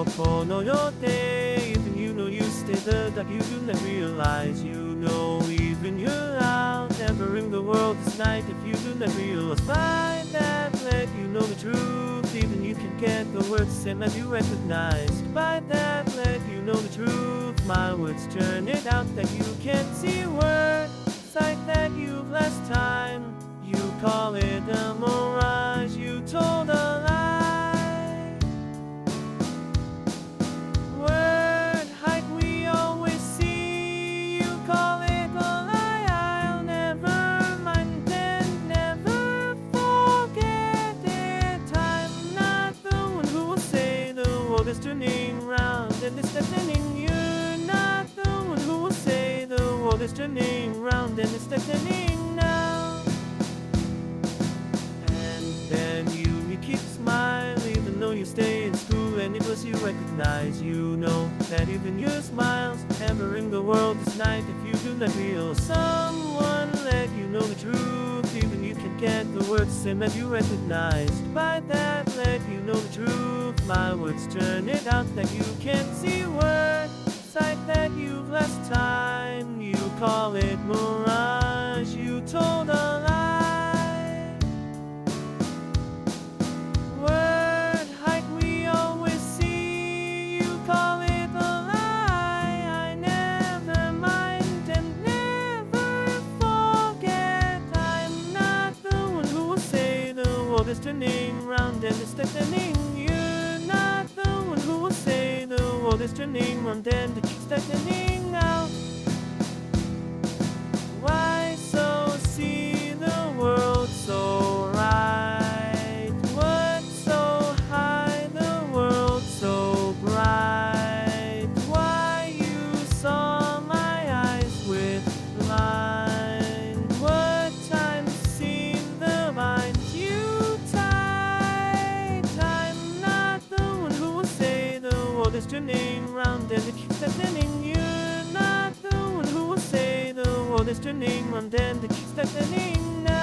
この予定 Even you know you stay there that you do not realize You know even you're out Never in the world this night if you do not realize By that let you know the truth Even you can get the words same as you recognize By that let you know the truth My words turn it out that you can't see word Sight that you've last time You call it a mirage You told a lie Word height we always see You call it a lie I'll never mind and never forget it I'm not the one who will say the world is turning round and it's deafening You're not the one who will say the world is turning round and it's deafening now Then you keep smiling even though you stay in school and it was you recognize You know that even your smiles hammering the world this night if you do not feel Someone let you know the truth Even you can get the words same as you recognized By that let you know the truth My words turn it out that you can't see word Sight that you've last time You call it mirage You told a lie Word height we always see You call it a lie I never mind and never forget I'm not the one who will say the world is turning round and it's deafening You're not the one who will say the world is turning round and it's deafening now Why so see the world so right What's so high the world so bright Why you saw my eyes with blind What time seem the binds you tight I'm not the one who will say the world is turning round and it keeps deafening You're not the one who will say the world is turning round and it keeps deafening now